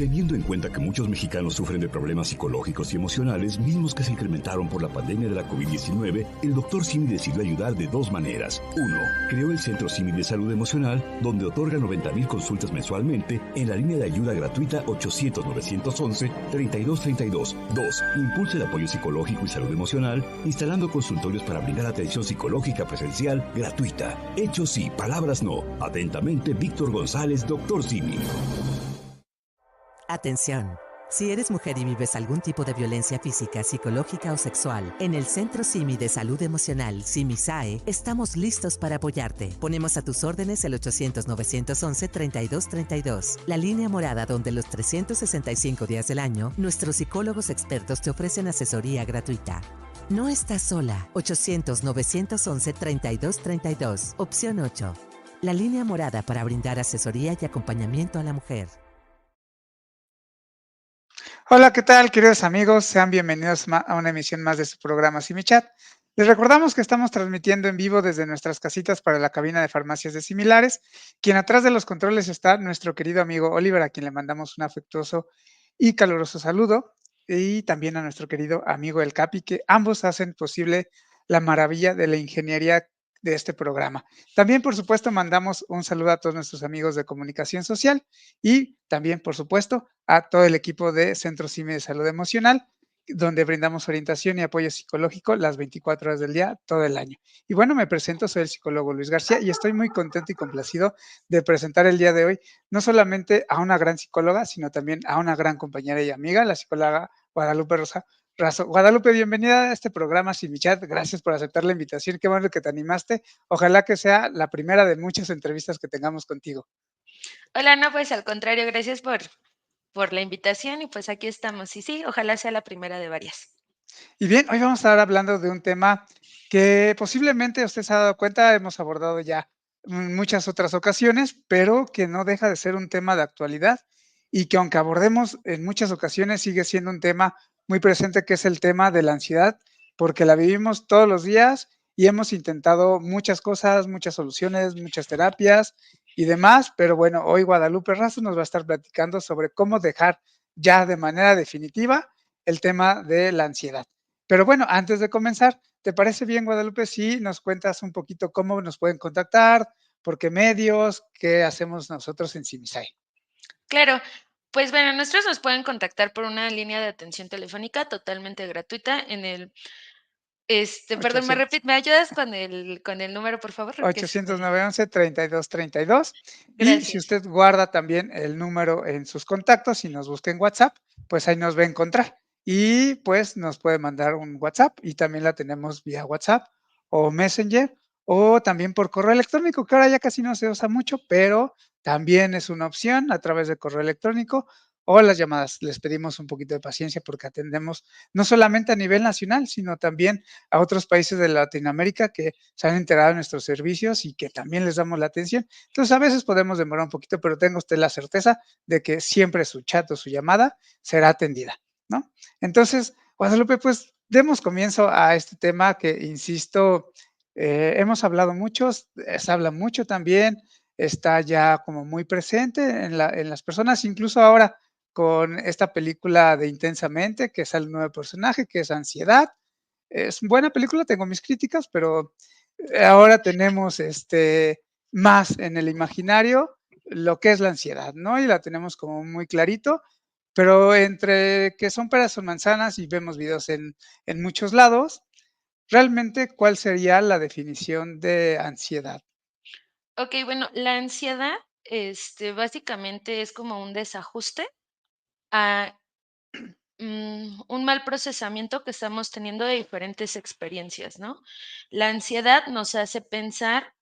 Teniendo en cuenta que muchos mexicanos sufren de problemas psicológicos y emocionales, mismos que se incrementaron por la pandemia de la COVID-19, el Dr. Simi decidió ayudar de dos maneras. Uno, creó el Centro Simi de Salud Emocional, donde otorga 90,000 consultas mensualmente en la línea de ayuda gratuita 800-911-3232. Dos, impulsa el apoyo psicológico y salud emocional, instalando consultorios para brindar atención psicológica presencial gratuita. Hechos sí, palabras no. Atentamente, Víctor González, Dr. Simi. Atención. Si eres mujer y vives algún tipo de violencia física, psicológica o sexual, en el Centro Simi de Salud Emocional, Simisae, estamos listos para apoyarte. Ponemos a tus órdenes el 800-911-3232, la línea morada donde los 365 días del año, nuestros psicólogos expertos te ofrecen asesoría gratuita. No estás sola. 800-911-3232, opción 8. La línea morada para brindar asesoría y acompañamiento a la mujer. Hola, ¿qué tal, queridos amigos? Sean bienvenidos a una emisión más de su programa Simichat. Les recordamos que estamos transmitiendo en vivo desde nuestras casitas para la cabina de farmacias de Similares. Quien atrás de los controles está nuestro querido amigo Oliver, a quien le mandamos un afectuoso y caluroso saludo. Y también a nuestro querido amigo El Capi, que ambos hacen posible la maravilla de la ingeniería de este programa. También, por supuesto, mandamos un saludo a todos nuestros amigos de comunicación social y también, por supuesto, a todo el equipo de Centro CIMI de Salud Emocional, donde brindamos orientación y apoyo psicológico las 24 horas del día, todo el año. Y bueno, me presento, soy el psicólogo Luis García y estoy muy contento y complacido de presentar el día de hoy no solamente a una gran psicóloga, sino también a una gran compañera y amiga, la psicóloga Guadalupe Rosa Razo. Guadalupe, bienvenida a este programa Simichat. Gracias por aceptar la invitación. Qué bueno que te animaste. Ojalá que sea la primera de muchas entrevistas que tengamos contigo. Hola, no, pues al contrario, gracias por la invitación y pues aquí estamos. Y sí, ojalá sea la primera de varias. Y bien, hoy vamos a estar hablando de un tema que posiblemente usted se ha dado cuenta, hemos abordado ya en muchas otras ocasiones, pero que no deja de ser un tema de actualidad y que aunque abordemos en muchas ocasiones sigue siendo un tema muy presente, que es el tema de la ansiedad, porque la vivimos todos los días y hemos intentado muchas cosas, muchas soluciones, muchas terapias y demás, pero bueno, hoy Guadalupe Razo nos va a estar platicando sobre cómo dejar ya de manera definitiva el tema de la ansiedad. Pero bueno, antes de comenzar, ¿te parece bien, Guadalupe, si nos cuentas un poquito cómo nos pueden contactar, por qué medios, qué hacemos nosotros en Cimisai? Claro, pues bueno, nosotros nos pueden contactar por una línea de atención telefónica totalmente gratuita en el, perdón, 800, ¿me ayudas con el número, por favor? Porque se 800 me... 911 3232. Y si Gracias. usted guarda también el número en sus contactos y nos busca en WhatsApp, pues ahí nos va a encontrar. Y pues nos puede mandar un WhatsApp y también la tenemos vía WhatsApp o Messenger o también por correo electrónico, que ahora ya casi no se usa mucho, pero también es una opción a través de correo electrónico o las llamadas. Les pedimos un poquito de paciencia porque atendemos no solamente a nivel nacional, sino también a otros países de Latinoamérica que se han enterado de nuestros servicios y que también les damos la atención. Entonces, a veces podemos demorar un poquito, pero tenga usted la certeza de que siempre su chat o su llamada será atendida, ¿no? Entonces, Guadalupe, pues demos comienzo a este tema que, insisto, hemos hablado mucho, se habla mucho también, está ya como muy presente en las personas, incluso ahora con esta película de Intensamente, que sale un nuevo personaje, que es Ansiedad. Es buena película, tengo mis críticas, pero ahora tenemos más en el imaginario lo que es la ansiedad, ¿no? Y la tenemos como muy clarito, pero entre que son peras o manzanas y vemos videos en muchos lados, realmente, ¿cuál sería la definición de ansiedad? Ok, bueno, la ansiedad, básicamente es como un desajuste a un mal procesamiento que estamos teniendo de diferentes experiencias, ¿no? La ansiedad nos hace pensar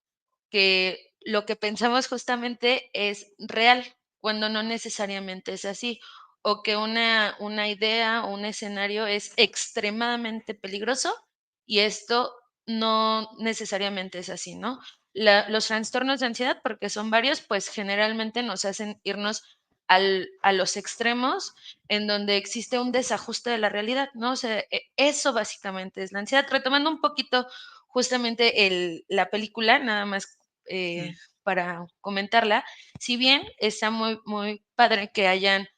que lo que pensamos justamente es real, cuando no necesariamente es así, o que una idea o un escenario es extremadamente peligroso y esto no necesariamente es así, ¿no? Los trastornos de ansiedad, porque son varios, pues generalmente nos hacen irnos a los extremos en donde existe un desajuste de la realidad, ¿no? O sea, eso básicamente es la ansiedad. Retomando un poquito justamente la película, nada más Mm, para comentarla, si bien está muy, muy padre que hayan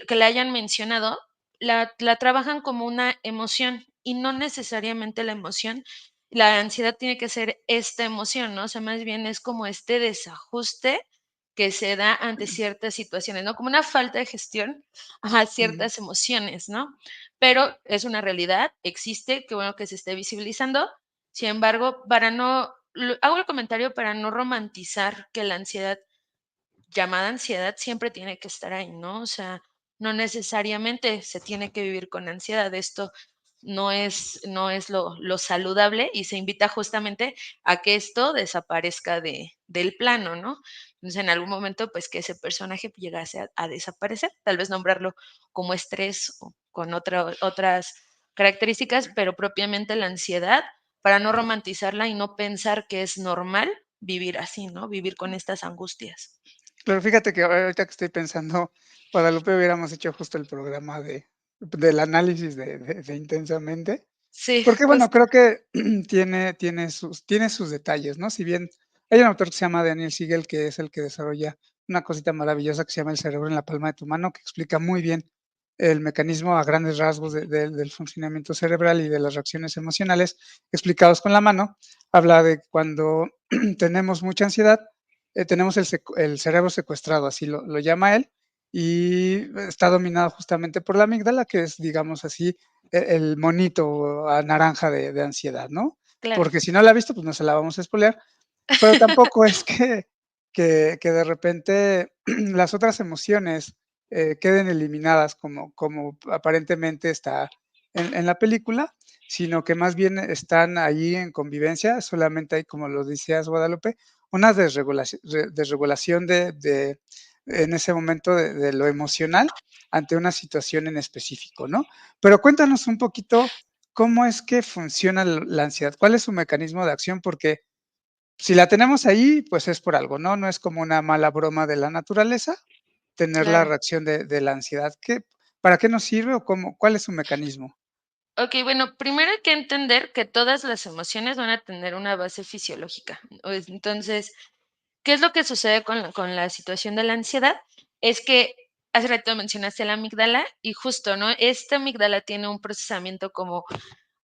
que la hayan mencionado, la trabajan como una emoción y no necesariamente la emoción, la ansiedad tiene que ser esta emoción, ¿no? O sea, más bien es como este desajuste que se da ante ciertas situaciones, ¿no? Como una falta de gestión a Ujú. ciertas emociones, ¿no? Pero es una realidad, existe, qué bueno que se esté visibilizando. Sin embargo, para no, hago el comentario para no romantizar que la ansiedad llamada ansiedad siempre tiene que estar ahí, ¿no? O sea, no necesariamente se tiene que vivir con ansiedad. Esto no es lo saludable y se invita justamente a que esto desaparezca del plano, ¿no? Entonces, en algún momento, pues que ese personaje llegase a desaparecer, tal vez nombrarlo como estrés o con otras características, pero propiamente la ansiedad, para no romantizarla y no pensar que es normal vivir así, ¿no? Vivir con estas angustias. Pero fíjate que ahorita que estoy pensando, Guadalupe, hubiéramos hecho justo el programa del análisis de Intensamente, Sí, porque, bueno, justo, creo que tiene sus detalles, ¿no? Si bien hay un autor que se llama Daniel Siegel, que es el que desarrolla una cosita maravillosa que se llama El cerebro en la palma de tu mano, que explica muy bien el mecanismo a grandes rasgos del funcionamiento cerebral y de las reacciones emocionales explicados con la mano. Habla de cuando tenemos mucha ansiedad, tenemos el cerebro secuestrado, así lo llama él, y está dominado justamente por la amígdala, que es, digamos así, el monito naranja de ansiedad, ¿no? claro. Porque si no la ha visto, pues no se la vamos a spoilear, pero tampoco es que de repente las otras emociones queden eliminadas como aparentemente está en la película, sino que más bien están ahí en convivencia, solamente hay, como lo decías, Guadalupe, una desregulación en ese momento de lo emocional ante una situación en específico, ¿no? Pero cuéntanos un poquito cómo es que funciona la ansiedad, cuál es su mecanismo de acción, porque si la tenemos ahí, pues es por algo, ¿no? No es como una mala broma de la naturaleza tener la Claro. reacción de la ansiedad. ¿Para qué nos sirve o cuál es su mecanismo? Okey, bueno, primero hay que entender que todas las emociones van a tener una base fisiológica. Entonces, ¿qué es lo que sucede con la situación de la ansiedad? Es que hace rato mencionaste la amígdala y justo, ¿no? Esta amígdala tiene un procesamiento como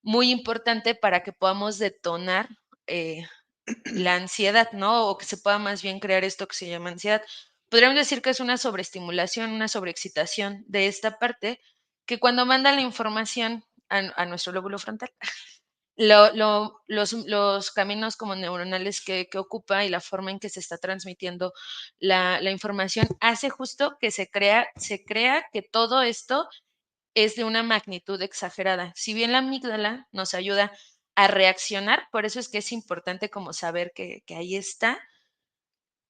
muy importante para que podamos detonar, eh, la ansiedad, ¿no? O que se pueda más bien crear esto que se llama ansiedad. Podríamos decir que es una sobreestimulación, una sobreexcitación de esta parte, que cuando manda la información a nuestro lóbulo frontal, los caminos como neuronales que ocupa y la forma en que se está transmitiendo la información hace justo que se crea que todo esto es de una magnitud exagerada. Si bien la amígdala nos ayuda a reaccionar, por eso es que es importante como saber que ahí está.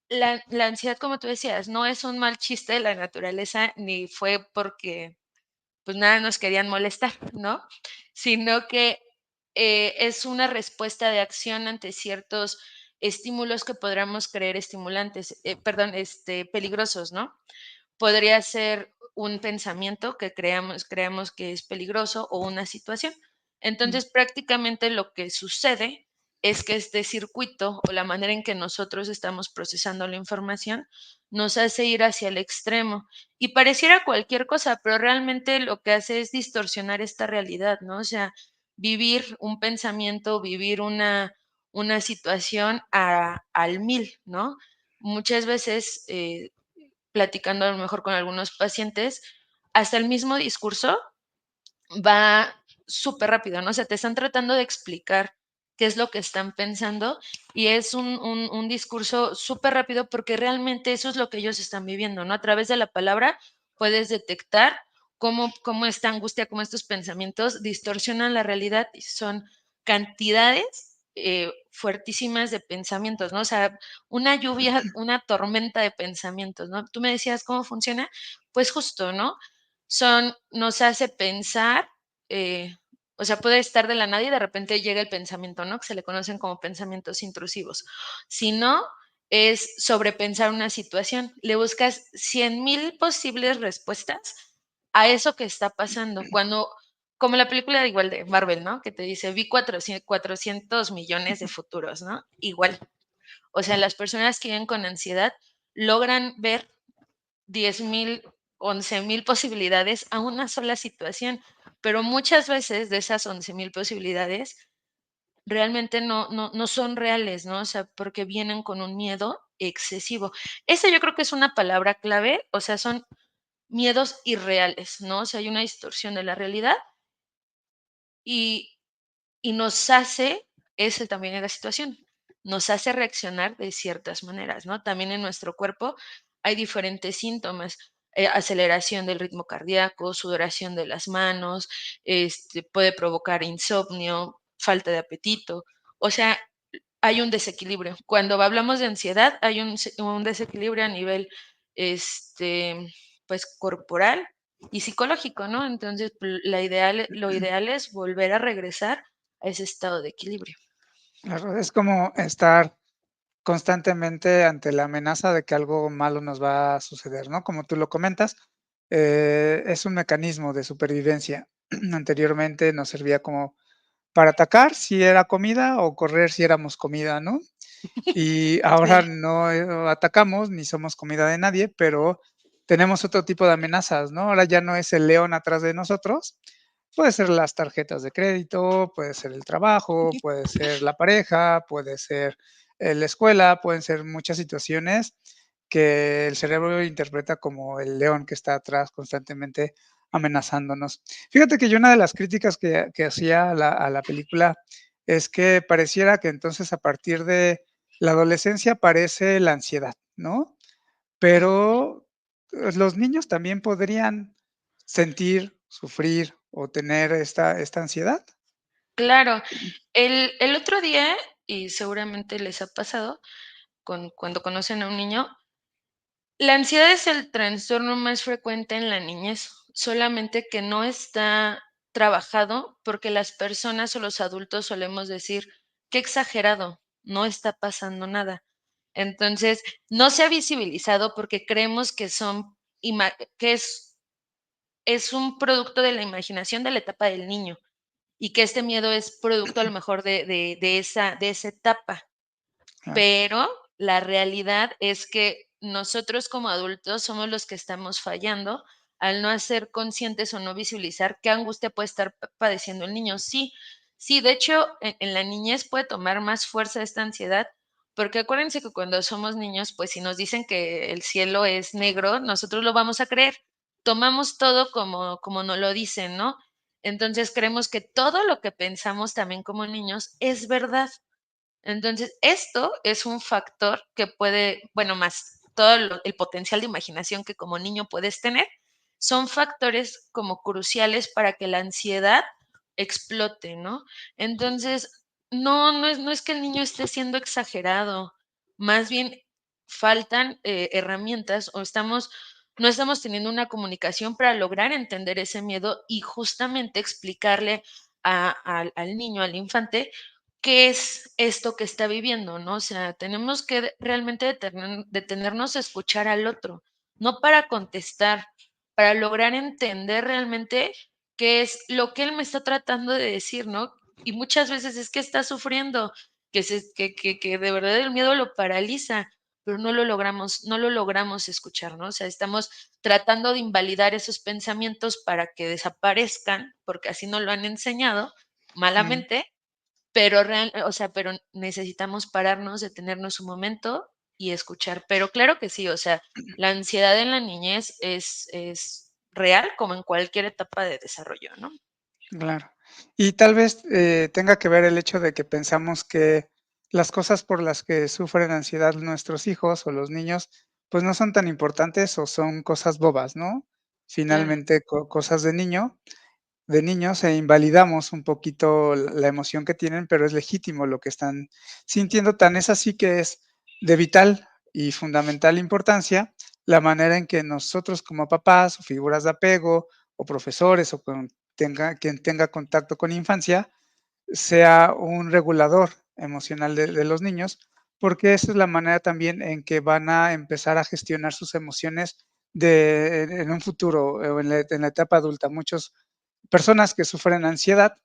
La ansiedad, como tú decías, no es un mal chiste de la naturaleza, ni fue porque pues nada nos querían molestar, ¿no? Sino que es una respuesta de acción ante ciertos estímulos que podríamos creer estimulantes, perdón, peligrosos, ¿no? Podría ser un pensamiento que creamos que es peligroso o una situación. Mm, Entonces, prácticamente lo que sucede es que este circuito o la manera en que nosotros estamos procesando la información nos hace ir hacia el extremo y pareciera cualquier cosa, pero realmente lo que hace es distorsionar esta realidad, ¿no? O sea, vivir un pensamiento, vivir una situación al mil, ¿no? Muchas veces platicando a lo mejor con algunos pacientes, hasta el mismo discurso va súper rápido, ¿no? O sea, te están tratando de explicar qué es lo que están pensando y es un discurso súper rápido porque realmente eso es lo que ellos están viviendo, ¿no? A través de la palabra puedes detectar cómo esta angustia, cómo estos pensamientos distorsionan la realidad y son cantidades fuertísimas de pensamientos, ¿no? O sea, una lluvia, una tormenta de pensamientos, ¿no? Tú me decías cómo funciona, pues justo, ¿no? Nos hace pensar, eh, o sea, puede estar de la nada y de repente llega el pensamiento, ¿no? Que se le conocen como pensamientos intrusivos. Si no, es sobrepensar una situación. Le buscas 100,000 posibles respuestas a eso que está pasando. Como la película igual de Marvel, ¿no? Que te dice, vi 400 millones de futuros, ¿no? Igual. O sea, las personas que viven con ansiedad logran ver 10,000 11,000 posibilidades a una sola situación, pero muchas veces de esas 11,000 posibilidades realmente no son reales, ¿no? O sea, porque vienen con un miedo excesivo. Esa yo creo que es una palabra clave, o sea, son miedos irreales, ¿no? O sea, hay una distorsión de la realidad y y nos hace ese también es la situación, nos hace reaccionar de ciertas maneras, ¿no? También en nuestro cuerpo hay diferentes síntomas, aceleración del ritmo cardíaco, sudoración de las manos, puede provocar insomnio, falta de apetito, o sea, hay un desequilibrio. Cuando hablamos de ansiedad, hay un desequilibrio a nivel, este, pues, corporal y psicológico, ¿no? Entonces, lo ideal es volver a regresar a ese estado de equilibrio. Claro, es como estar constantemente ante la amenaza de que algo malo nos va a suceder, ¿no? Como tú lo comentas, es un mecanismo de supervivencia. Anteriormente nos servía como para atacar si era comida o correr si éramos comida, ¿no? Y ahora Sí. no atacamos ni somos comida de nadie, pero tenemos otro tipo de amenazas, ¿no? Ahora ya no es el león atrás de nosotros, puede ser las tarjetas de crédito, puede ser el trabajo, puede ser la pareja, puede ser, la escuela, pueden ser muchas situaciones que el cerebro interpreta como el león que está atrás constantemente amenazándonos. Fíjate que yo una de las críticas que hacía a la película es que pareciera que entonces a partir de la adolescencia aparece la ansiedad, ¿no? Ujú. Pero, los niños también podrían sentir, sufrir o tener esta ansiedad. Claro, el otro día, y seguramente les ha pasado cuando conocen a un niño, la ansiedad es el trastorno más frecuente en la niñez, solamente que no está trabajado porque las personas o los adultos solemos decir: "Qué exagerado, no está pasando nada". Entonces, no se ha visibilizado porque creemos que son que es un producto de la imaginación de la etapa del niño, y que este miedo es producto a lo mejor de esa etapa. Claro, Pero la realidad es que nosotros como adultos somos los que estamos fallando al no hacer conscientes o no visibilizar qué angustia puede estar padeciendo el niño. Sí, sí, de hecho, en la niñez puede tomar más fuerza esta ansiedad, porque acuérdense que cuando somos niños, pues si nos dicen que el cielo es negro, nosotros lo vamos a creer. Tomamos todo como nos lo dicen, ¿no? Entonces creemos que todo lo que pensamos también como niños es verdad. Entonces, esto es un factor que puede, bueno, más todo el potencial de imaginación que como niño puedes tener, son factores como cruciales para que la ansiedad explote, ¿no? Entonces, no es que el niño esté siendo exagerado, más bien faltan herramientas o no estamos teniendo una comunicación para lograr entender ese miedo y justamente explicarle al niño, al infante, qué es esto que está viviendo, ¿no? O sea, tenemos que realmente detenernos a escuchar al otro, no para contestar, para lograr entender realmente qué es lo que él me está tratando de decir, ¿no? Y muchas veces es que está sufriendo, que de verdad el miedo lo paraliza, pero no lo logramos escuchar, ¿no? O sea, estamos tratando de invalidar esos pensamientos para que desaparezcan, porque así nos lo han enseñado mm, malamente, o sea, pero necesitamos pararnos, detenernos un momento y escuchar. Pero claro que sí, o sea, la ansiedad en la niñez es real como en cualquier etapa de desarrollo, ¿no? claro. Y tal vez, tenga que ver el hecho de que pensamos que las cosas por las que sufren ansiedad nuestros hijos o los niños, pues, no son tan importantes o son cosas bobas, ¿no? Claro. Finalmente, cosas de niños e invalidamos un poquito la emoción que tienen, pero es legítimo lo que están sintiendo. Tan es así que es de vital y fundamental importancia la manera en que nosotros como papás o figuras de apego o profesores o quien tenga contacto con infancia sea un regulador emocional de los niños, porque esa es la manera también en que van a empezar a gestionar sus emociones en un futuro o en la etapa adulta. Muchos personas que sufren ansiedad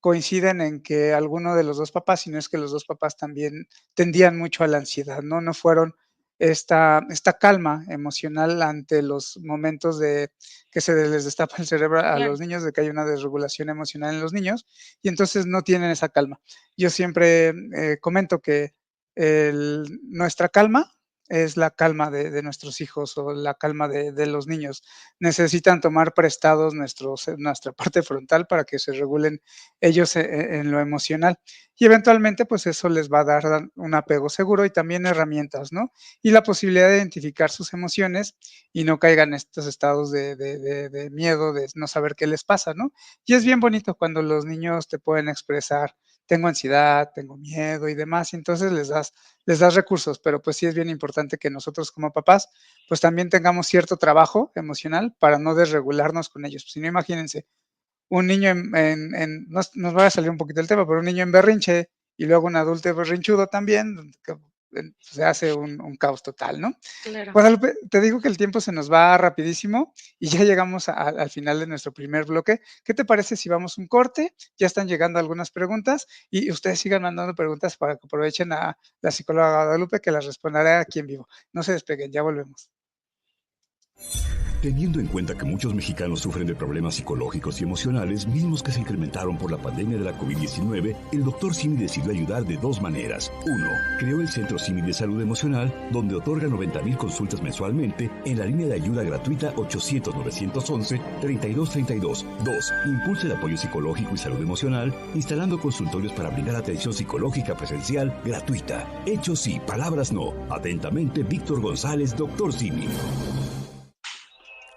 coinciden en que alguno de los 2 papás, si no es que los 2 papás también tendían mucho a la ansiedad, ¿no? No fueron, esta calma emocional ante los momentos de que se les destapa el cerebro a Claro. los niños, de que hay una desregulación emocional en los niños, y entonces no tienen esa calma. Yo siempre, comento que nuestra calma es la calma de nuestros hijos o la calma de los niños. Necesitan tomar prestados nuestra parte frontal para que se regulen ellos en lo emocional. Y eventualmente, pues eso les va a dar un apego seguro y también herramientas, ¿no? Y la posibilidad de identificar sus emociones y no caigan en estos estados de miedo, de no saber qué les pasa, ¿no? Y es bien bonito cuando los niños te pueden expresar, tengo ansiedad, tengo miedo y demás, y entonces les das recursos, pero pues sí es bien importante que nosotros como papás, pues también tengamos cierto trabajo emocional para no desregularnos con ellos. Si no, imagínense, un niño nos va a salir un poquito el tema, pero un niño en berrinche y luego un adulto berrinchudo también, que se hace un caos total, ¿no? Claro. Guadalupe, te digo que el tiempo se nos va rapidísimo y ya llegamos al final de nuestro primer bloque. ¿Qué te parece si vamos un corte? Ya están llegando algunas preguntas y ustedes sigan mandando preguntas para que aprovechen a la psicóloga Guadalupe que las responderá aquí en vivo. No se despeguen, ya volvemos. Teniendo en cuenta que muchos mexicanos sufren de problemas psicológicos y emocionales, mismos que se incrementaron por la pandemia de la COVID-19, el Dr. Simi decidió ayudar de dos maneras. Uno, creó el Centro Simi de Salud Emocional, donde otorga 90,000 consultas mensualmente en la línea de ayuda gratuita 800-911-3232. 2, impulsa el apoyo psicológico y salud emocional, instalando consultorios para brindar atención psicológica presencial gratuita. Hechos sí, palabras no. Atentamente, Víctor González, Dr. Simi.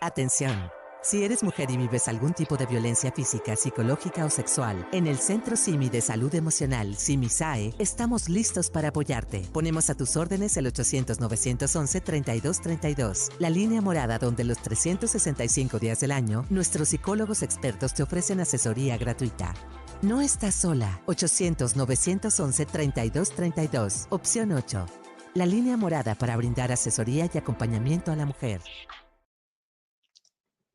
Atención. Si eres mujer y vives algún tipo de violencia física, psicológica o sexual, en el Centro Simi de Salud Emocional, SIMISAE, estamos listos para apoyarte. Ponemos a tus órdenes el 800-911-3232, la línea morada donde los 365 días del año, nuestros psicólogos expertos te ofrecen asesoría gratuita. No estás sola. 800-911-3232, opción 8. La línea morada para brindar asesoría y acompañamiento a la mujer.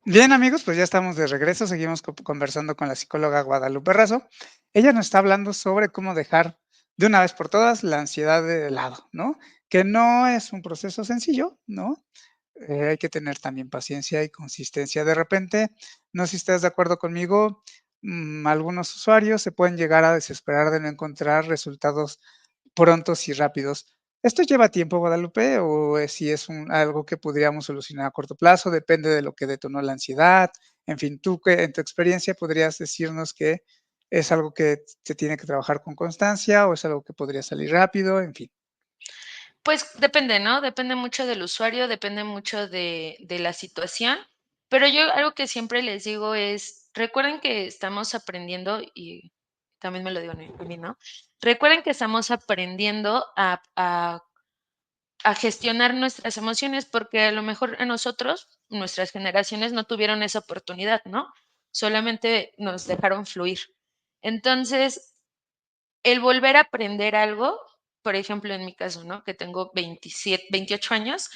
Bien, amigos, pues ya estamos de regreso. Seguimos conversando con la psicóloga Guadalupe Razo. Ella nos está hablando sobre cómo dejar de una vez por todas la ansiedad de lado, ¿no? Que no es un proceso sencillo, ¿no? Hay que tener también paciencia y consistencia. De repente, no sé si estás de acuerdo conmigo, algunos usuarios se pueden llegar a desesperar de no encontrar resultados prontos y rápidos. ¿Esto lleva tiempo, Guadalupe, o si es algo que podríamos solucionar a corto plazo? Depende de lo que detonó la ansiedad. En fin, tú que en tu experiencia podrías decirnos que es algo que se tiene que trabajar con constancia o es algo que podría salir rápido, en fin. Pues depende, ¿no? Depende mucho del usuario, depende mucho de la situación, pero yo algo que siempre les digo es, recuerden que estamos aprendiendo, y también me lo digo a mí, ¿no? Recuerden que estamos aprendiendo a gestionar nuestras emociones, porque a lo mejor a nosotros, nuestras generaciones no tuvieron esa oportunidad, ¿no? Solamente nos dejaron fluir. Entonces, el volver a aprender algo, por ejemplo, en mi caso, ¿no? Que tengo 28 años,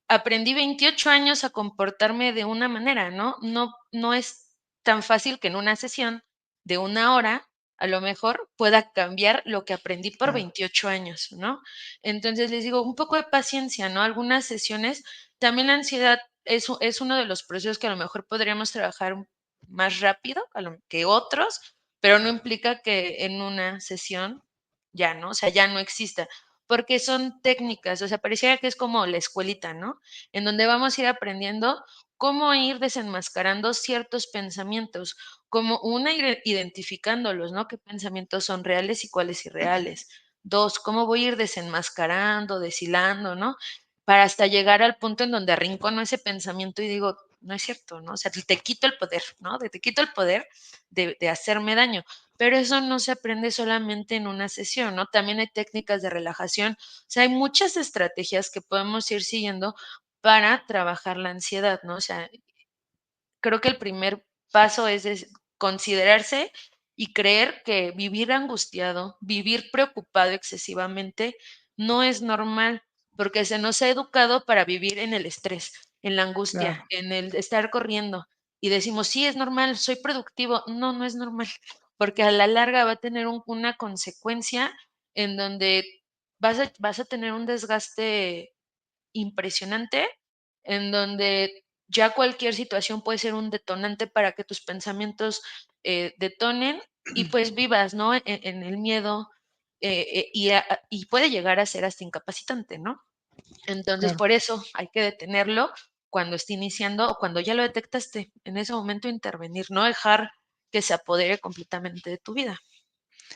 aprendí 28 años a comportarme de una manera, ¿no? No es tan fácil que en una sesión de una hora, a lo mejor pueda cambiar lo que aprendí por Claro, 28 años, ¿no? Entonces les digo, un poco de paciencia, ¿no? Algunas sesiones, también la ansiedad es uno de los procesos que a lo mejor podríamos trabajar más rápido que otros, pero no implica que en una sesión ya, ¿no? O sea, ya no exista, porque son técnicas, o sea, pareciera que es como la escuelita, ¿no? En donde vamos a ir aprendiendo cómo ir desenmascarando ciertos pensamientos, como una, ir identificándolos, ¿no? ¿Qué pensamientos son reales y cuáles irreales? Dos, cómo voy a ir desenmascarando, deshilando, ¿no? Para hasta llegar al punto en donde arrincono ese pensamiento y digo, no es cierto, ¿no? O sea, te quito el poder, ¿no? Te quito el poder de hacerme daño. Pero eso no se aprende solamente en una sesión, ¿no? También hay técnicas de relajación. O sea, hay muchas estrategias que podemos ir siguiendo para trabajar la ansiedad, ¿no? O sea, creo que el primer paso es considerarse y creer que vivir angustiado, vivir preocupado excesivamente no es normal, porque se nos ha educado para vivir en el estrés, en la angustia, claro. en el estar corriendo. Y decimos, sí, es normal, soy productivo. No, no es normal, porque a la larga va a tener una consecuencia en donde vas a tener un desgaste impresionante en donde ya cualquier situación puede ser un detonante para que tus pensamientos detonen y pues vivas, ¿no? En el miedo y puede llegar a ser hasta incapacitante, ¿no? Entonces, Claro. por eso hay que detenerlo cuando esté iniciando o cuando ya lo detectaste. En ese momento intervenir, no dejar que se apodere completamente de tu vida.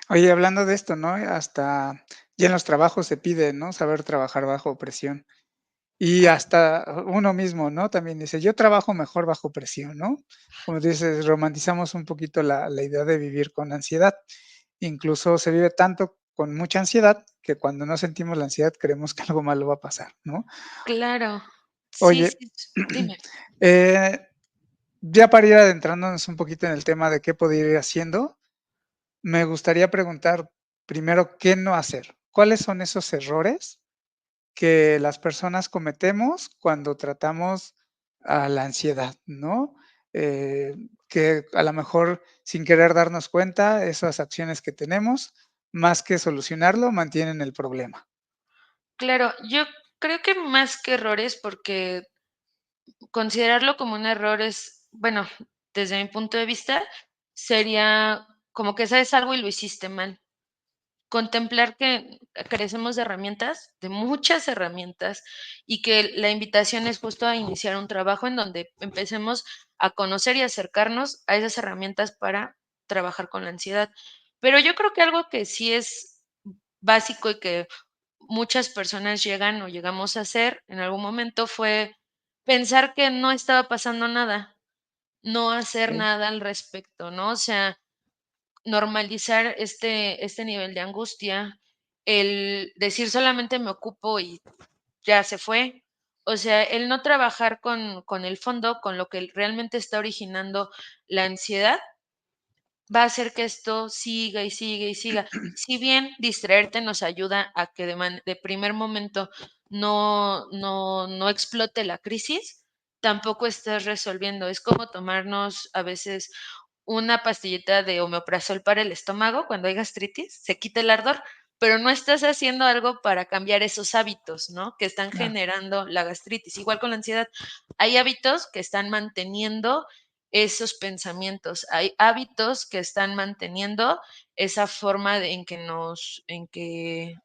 Oye, hablando de esto, ¿no? Hasta ya en los trabajos se pide, ¿no? Saber trabajar bajo presión. Y Ah, hasta uno mismo, ¿no? También dice, yo trabajo mejor bajo presión, ¿no? Como dices, romantizamos un poquito la idea de vivir con ansiedad. Incluso se vive tanto con mucha ansiedad que cuando no sentimos la ansiedad creemos que algo malo va a pasar, ¿no? claro. Sí, Oye, sí, dime. eh, ya para ir adentrándonos un poquito en el tema de qué poder ir haciendo, me gustaría preguntar primero qué no hacer. ¿Cuáles son esos errores que las personas cometemos cuando tratamos a la ansiedad, ¿no? Eh, que a lo mejor sin querer darnos cuenta, esas acciones que tenemos, más que solucionarlo, mantienen el problema. Claro, yo creo que más que errores, porque considerarlo como un error es, bueno, desde mi punto de vista, sería como que sabes algo y lo hiciste mal. Contemplar que carecemos de herramientas, de muchas herramientas, y que la invitación es justo a iniciar un trabajo en donde empecemos a conocer y acercarnos a esas herramientas para trabajar con la ansiedad. Pero yo creo que algo que sí es básico y que muchas personas llegan o llegamos a hacer en algún momento fue pensar que no estaba pasando nada, no hacer Okey, nada al respecto, ¿no? O sea, normalizar este nivel de angustia, el decir solamente me ocupo y ya se fue. O sea, el no trabajar con el fondo, con lo que realmente está originando la ansiedad, va a hacer que esto siga y siga y siga. Si bien distraerte nos ayuda a que de primer momento no explote la crisis, tampoco estás resolviendo. Es como tomarnos a veces una pastillita de omeprazol para el estómago cuando hay gastritis, se quita el ardor, pero no estás haciendo algo para cambiar esos hábitos, ¿no? Que están claro, generando la gastritis. Igual con la ansiedad, hay hábitos que están manteniendo esos pensamientos. Hay hábitos que están manteniendo esa forma en que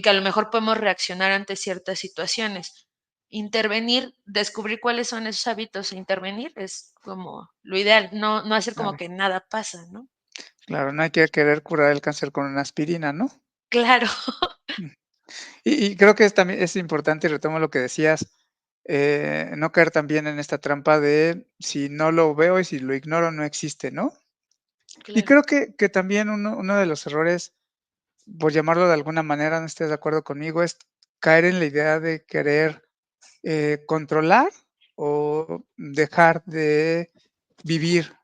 a lo mejor podemos reaccionar ante ciertas situaciones. Intervenir, descubrir cuáles son esos hábitos e intervenir es como lo ideal, no hacer como claro, que nada pasa, ¿no? claro, no hay que querer curar el cáncer con una aspirina, ¿no? Claro, Mm. Y creo que también es importante, y retomo lo que decías, no caer también en esta trampa de si no lo veo y si lo ignoro, no existe, ¿no? Y claro, creo que también uno de los errores, por llamarlo de alguna manera, no estés de acuerdo conmigo, es caer en la idea de querer, controlar o dejar de vivir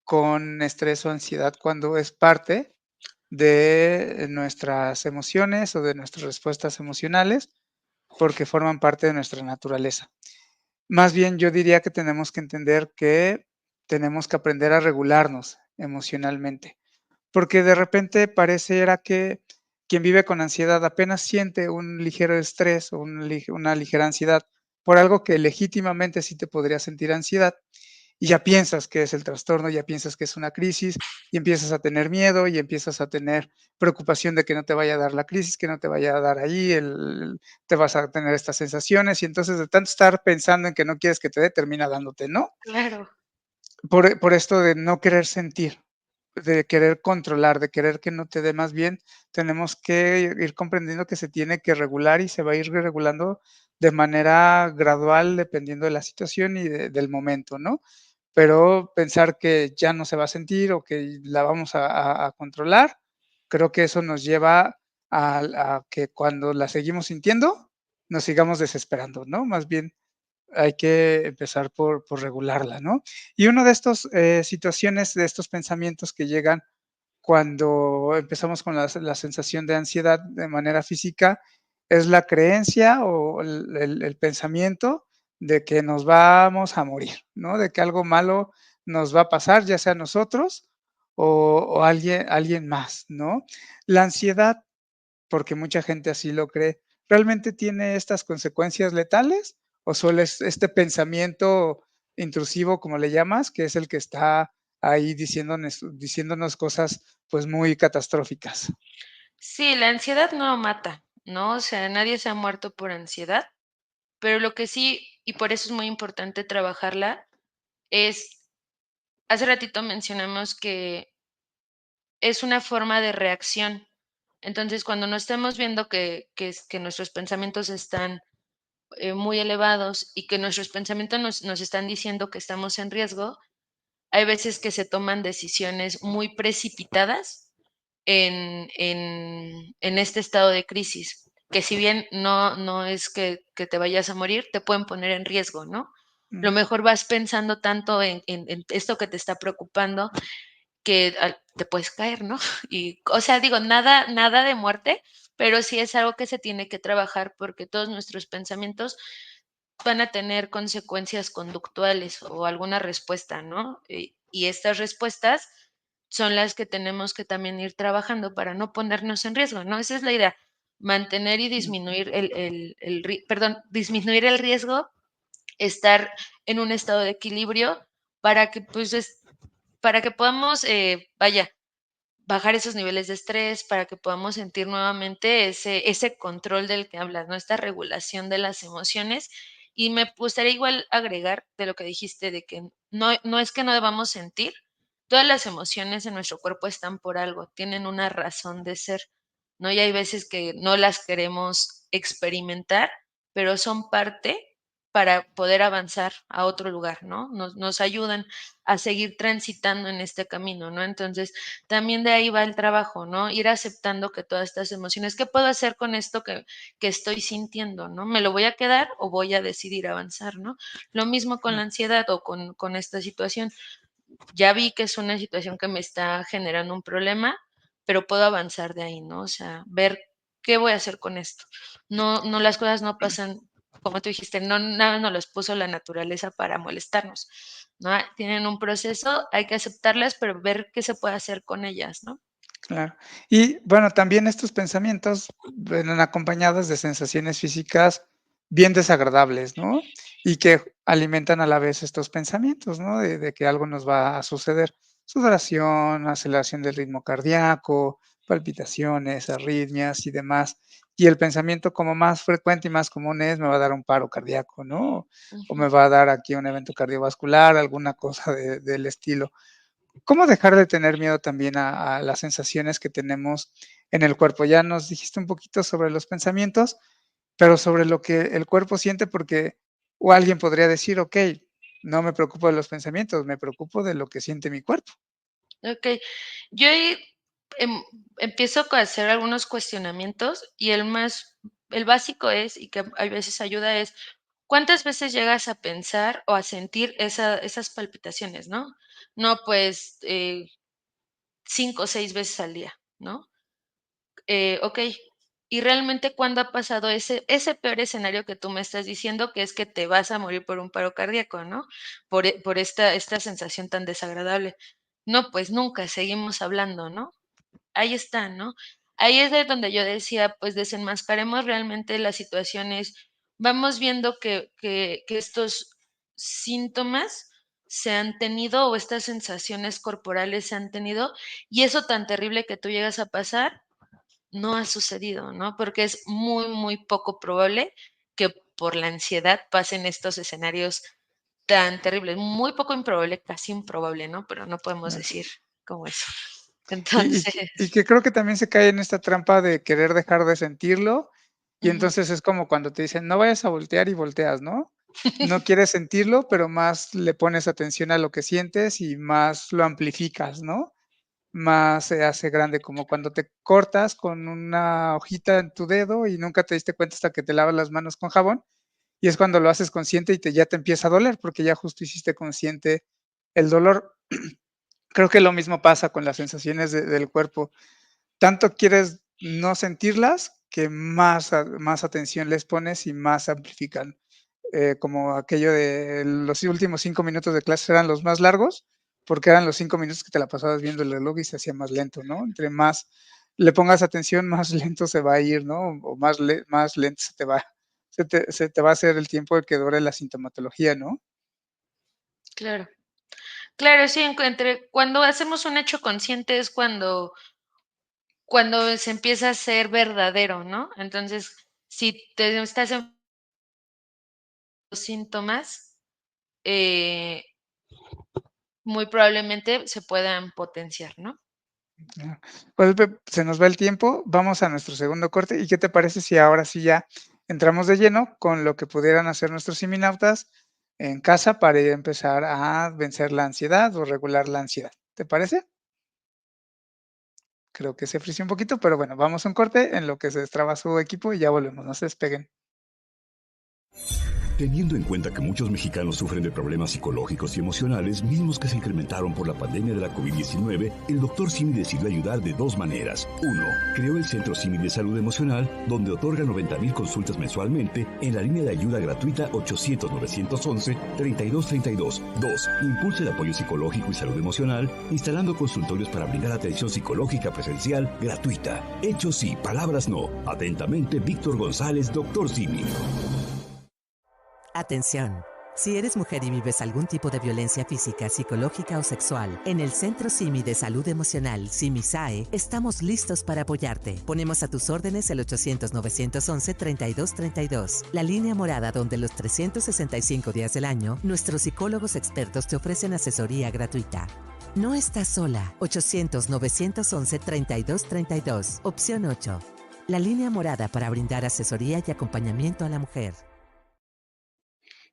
con estrés o ansiedad cuando es parte de nuestras emociones o de nuestras respuestas emocionales, porque forman parte de nuestra naturaleza. Más bien, yo diría que tenemos que entender que tenemos que aprender a regularnos emocionalmente. Porque de repente pareciera que quien vive con ansiedad apenas siente un ligero estrés o una ligera ansiedad por algo que legítimamente sí te podría sentir ansiedad, y ya piensas que es el trastorno, ya piensas que es una crisis, y empiezas a tener miedo, y empiezas a tener preocupación de que no te vaya a dar la crisis, que no te vaya a dar ahí, te vas a tener estas sensaciones, y entonces de tanto estar pensando en que no quieres que te dé, termina dándote, ¿no? claro, Por esto de no querer sentir, de querer controlar, de querer que no te dé, más bien tenemos que ir comprendiendo que se tiene que regular y se va a ir regulando de manera gradual dependiendo de la situación y del momento, ¿no? Pero pensar que ya no se va a sentir o que la vamos a controlar, creo que eso nos lleva a que cuando la seguimos sintiendo, nos sigamos desesperando, ¿no? Más bien hay que empezar por regularla, ¿no? Y uno de estos situaciones, de estos pensamientos que llegan cuando empezamos con la sensación de ansiedad de manera física, es la creencia o el pensamiento de que nos vamos a morir, ¿no? De que algo malo nos va a pasar, ya sea a nosotros o alguien más, ¿no? La ansiedad, porque mucha gente así lo cree, realmente tiene estas consecuencias letales o solo es este pensamiento intrusivo, como le llamas, que es el que está ahí diciéndonos cosas pues muy catastróficas? Sí, la ansiedad no mata, ¿no? O sea, nadie se ha muerto por ansiedad, pero lo que sí, y por eso es muy importante trabajarla, es, hace ratito mencionamos que es una forma de reacción. Entonces, cuando no estemos viendo que nuestros pensamientos están muy elevados y que nuestros pensamientos nos están diciendo que estamos en riesgo, hay veces que se toman decisiones muy precipitadas en este estado de crisis, que si bien no es que te vayas a morir, te pueden poner en riesgo, ¿no? Lo Mm, mejor vas pensando tanto en esto que te está preocupando que te puedes caer, ¿no? Y, o sea, digo, nada de muerte, pero sí es algo que se tiene que trabajar porque todos nuestros pensamientos van a tener consecuencias conductuales o alguna respuesta, ¿no? Y estas respuestas son las que tenemos que también ir trabajando para no ponernos en riesgo, ¿no? Esa es la idea, mantener y mm, disminuir disminuir el riesgo, estar en un estado de equilibrio para que, pues, para que podamos, vaya, bajar esos niveles de estrés, para que podamos sentir nuevamente ese control del que hablas, ¿no? Esta regulación de las emociones. Y me gustaría igual agregar de lo que dijiste, de que no es que no debamos sentir, todas las emociones en nuestro cuerpo están por algo, tienen una razón de ser, ¿no? Y hay veces que no las queremos experimentar, pero son parte para poder avanzar a otro lugar, ¿no? Nos ayudan a seguir transitando en este camino, ¿no? Entonces, también de ahí va el trabajo, ¿no? Ir aceptando que todas estas emociones, ¿qué puedo hacer con esto que estoy sintiendo, ¿no? ¿Me lo voy a quedar o voy a decidir avanzar, ¿no? Lo mismo con la claro. ansiedad o con esta situación. Ya vi que es una situación que me está generando un problema, pero puedo avanzar de ahí, ¿no? O sea, ver qué voy a hacer con esto. No, las cosas no pasan, como tú dijiste, no nada nos las puso la naturaleza para molestarnos, ¿no? Tienen un proceso, hay que aceptarlas, pero ver qué se puede hacer con ellas, ¿no? Claro. Y bueno, también estos pensamientos vienen acompañados de sensaciones físicas bien desagradables, ¿no? Y que alimentan a la vez estos pensamientos, ¿no? De que algo nos va a suceder. Sudoración, aceleración del ritmo cardíaco, palpitaciones, arritmias y demás. Y el pensamiento como más frecuente y más común es me va a dar un paro cardíaco, ¿no? O Ujú. me va a dar aquí un evento cardiovascular, alguna cosa del estilo. ¿Cómo dejar de tener miedo también a las sensaciones que tenemos en el cuerpo? Ya nos dijiste un poquito sobre los pensamientos, pero sobre lo que el cuerpo siente, porque o alguien podría decir: "Okey, no me preocupo de los pensamientos, me preocupo de lo que siente mi cuerpo". Okey. Yo ahí, empiezo a hacer algunos cuestionamientos, y el básico es, y que hay veces ayuda, es, ¿cuántas veces llegas a pensar o a sentir esas palpitaciones, no? No, pues, 5 o 6 veces al día, ¿no? Okey. Y realmente, ¿cuándo ha pasado ese peor escenario que tú me estás diciendo, que es que te vas a morir por un paro cardíaco, ¿no? Por esta sensación tan desagradable. No, pues nunca, seguimos hablando, ¿no? Ahí está, ¿no? Ahí es de donde yo decía, pues desenmascaremos realmente las situaciones, vamos viendo que estos síntomas se han tenido o estas sensaciones corporales se han tenido, y eso tan terrible que tú llegas a pasar no ha sucedido, ¿no? Porque es muy, muy poco probable que por la ansiedad pasen estos escenarios tan terribles. Muy poco improbable, casi improbable, ¿no? Pero no podemos Claro. decir como eso. Y Entonces, que creo que también se cae en esta trampa de querer dejar de sentirlo, y ujú. entonces es como cuando te dicen: "No vayas a voltear", y volteas, ¿no? No quieres sentirlo, pero más le pones atención a lo que sientes y más lo amplificas, ¿no? Más se hace grande, como cuando te cortas con una hojita en tu dedo y nunca te diste cuenta hasta que te lavas las manos con jabón, y es cuando lo haces consciente y ya te empieza a doler, porque ya justo hiciste consciente el dolor. Creo que lo mismo pasa con las sensaciones del cuerpo. Tanto quieres no sentirlas que más atención les pones y más se amplifican. Como aquello de los últimos 5 minutos de clase eran los más largos, porque eran los 5 minutos que te la pasabas viendo el reloj y se hacía más lento, ¿no? Entre más le pongas atención, más lento se va a ir, ¿no? O más lento se te va a hacer el tiempo de que dure la sintomatología, ¿no? Claro. Claro, sí, encuentre cuando hacemos un hecho consciente es cuando se empieza a ser verdadero, ¿no? Entonces, si te estás en los síntomas, eh, muy probablemente se puedan potenciar, ¿no? Claro. Pues, se nos va el tiempo, vamos a nuestro segundo corte, ¿y qué te parece si ahora sí ya entramos de lleno con lo que pudieran hacer nuestros siminautas en casa para empezar a vencer la ansiedad o regular la ansiedad? ¿Te parece? Creo que se frició un poquito, pero bueno, vamos a un corte en lo que se destraba su equipo y ya volvemos, no se despeguen. Teniendo en cuenta que muchos mexicanos sufren de problemas psicológicos y emocionales, mismos que se incrementaron por la pandemia de la COVID-19, el Dr. Simi decidió ayudar de dos maneras. Uno, creó el Centro Simi de Salud Emocional, donde otorga 90,000 consultas mensualmente en la línea de ayuda gratuita 800-911-3232. 2, impulsa el apoyo psicológico y salud emocional, instalando consultorios para brindar atención psicológica presencial gratuita. Hechos sí, palabras no. Atentamente, Víctor González, Dr. Simi. Atención. Si eres mujer y vives algún tipo de violencia física, psicológica o sexual, en el Centro Simi de Salud Emocional, SIMISAE, estamos listos para apoyarte. Ponemos a tus órdenes el 800-911-3232, la línea morada donde los 365 días del año, nuestros psicólogos expertos te ofrecen asesoría gratuita. No estás sola. 800-911-3232, opción 8. La línea morada para brindar asesoría y acompañamiento a la mujer.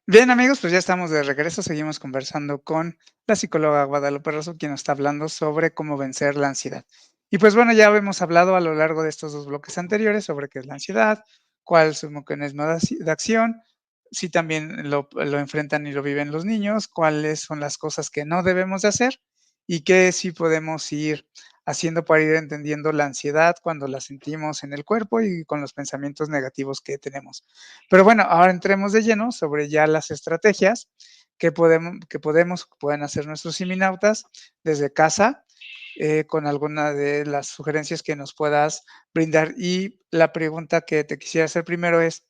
Bien, amigos, pues ya estamos de regreso. Seguimos conversando con la psicóloga Guadalupe Rosso, quien nos está hablando sobre cómo vencer la ansiedad. Y pues bueno, ya hemos hablado a lo largo de estos dos bloques anteriores sobre qué es la ansiedad, cuál es su mecanismo de acción, si también lo enfrentan y lo viven los niños, cuáles son las cosas que no debemos de hacer y qué sí podemos ir haciendo para ir entendiendo la ansiedad cuando la sentimos en el cuerpo y con los pensamientos negativos que tenemos. Pero bueno, ahora entremos de lleno sobre ya las estrategias pueden hacer nuestros siminautas desde casa, con alguna de las sugerencias que nos puedas brindar. Y la pregunta que te quisiera hacer primero es,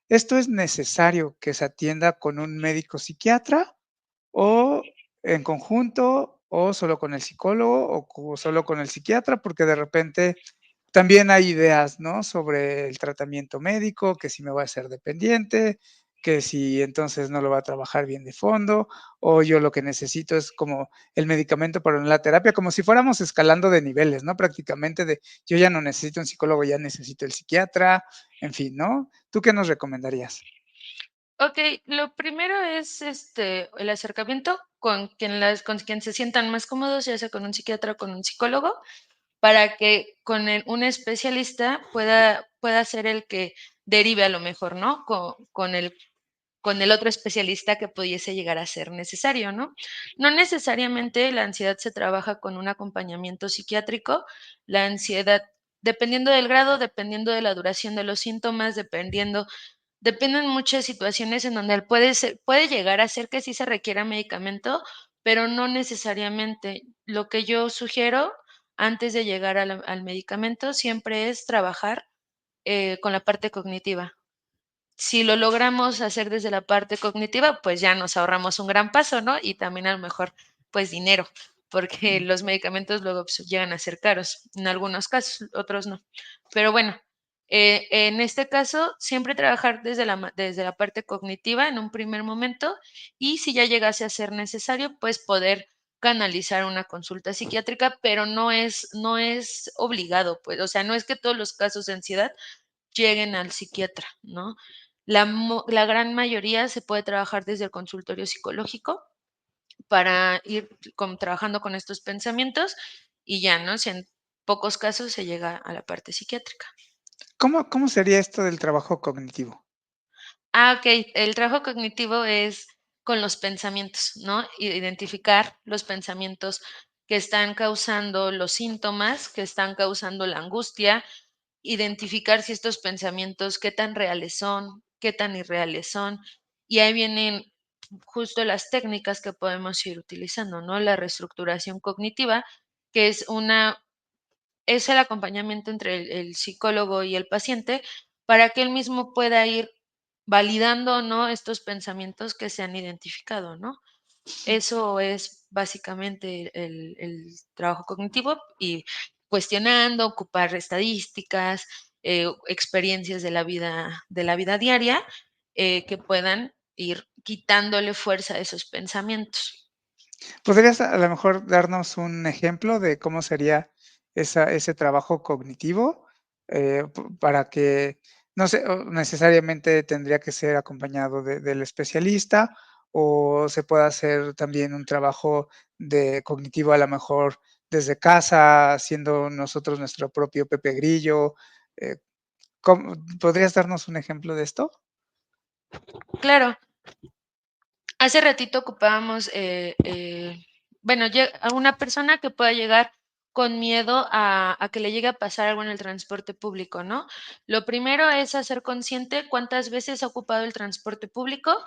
¿esto es necesario que se atienda con un médico psiquiatra o en conjunto o solo con el psicólogo o solo con el psiquiatra? Porque de repente también hay ideas, ¿no? Sobre el tratamiento médico, que si me voy a hacer dependiente, que si entonces no lo va a trabajar bien de fondo, o yo lo que necesito es como el medicamento para la terapia, como si fuéramos escalando de niveles, ¿no? Prácticamente de yo ya no necesito un psicólogo, ya necesito el psiquiatra, en fin, ¿no? ¿Tú qué nos recomendarías? Okey, lo primero es, el acercamiento con quien se sientan más cómodos, ya sea con un psiquiatra o con un psicólogo, para que un especialista pueda ser el que derive a lo mejor, ¿no? Con el otro especialista que pudiese llegar a ser necesario, ¿no? No necesariamente la ansiedad se trabaja con un acompañamiento psiquiátrico. La ansiedad, dependiendo del grado, dependiendo de la duración de los síntomas, dependen muchas situaciones en donde puede llegar a ser que sí se requiera medicamento, pero no necesariamente. Lo que yo sugiero antes de llegar al medicamento siempre es trabajar, con la parte cognitiva. Si lo logramos hacer desde la parte cognitiva, pues ya nos ahorramos un gran paso, ¿no? Y también a lo mejor, pues dinero, porque Mm. los medicamentos luego, pues, llegan a ser caros, en algunos casos, otros no. Pero bueno, en este caso, siempre trabajar desde la parte cognitiva en un primer momento, y si ya llegase a ser necesario, pues poder canalizar una consulta psiquiátrica, pero no es obligado, pues, o sea, no es que todos los casos de ansiedad lleguen al psiquiatra, ¿no? La gran mayoría se puede trabajar desde el consultorio psicológico para ir trabajando con estos pensamientos y ya, ¿no? Si en pocos casos se llega a la parte psiquiátrica. ¿Cómo sería esto del trabajo cognitivo? Ok. El trabajo cognitivo es con los pensamientos, ¿no? Identificar los pensamientos que están causando los síntomas, que están causando la angustia, identificar si estos pensamientos, qué tan reales son, qué tan irreales son. Y ahí vienen justo las técnicas que podemos ir utilizando, ¿no? La reestructuración cognitiva, que es es el acompañamiento entre el psicólogo y el paciente para que él mismo pueda ir validando o no estos pensamientos que se han identificado, ¿no? Eso es básicamente el trabajo cognitivo y cuestionando, ocupar estadísticas, experiencias de la vida diaria, que puedan ir quitándole fuerza a esos pensamientos. ¿Podrías a lo mejor darnos un ejemplo de cómo sería ese trabajo cognitivo? Para que, no sé, o necesariamente tendría que ser acompañado del especialista, o se puede hacer también un trabajo de cognitivo, a lo mejor desde casa, siendo nosotros nuestro propio Pepe Grillo. ¿Cómo podrías darnos un ejemplo de esto? Claro, hace ratito ocupábamos, bueno, a una persona que pueda llegar con miedo a que le llegue a pasar algo en el transporte público, ¿no? Lo primero es hacer consciente cuántas veces ha ocupado el transporte público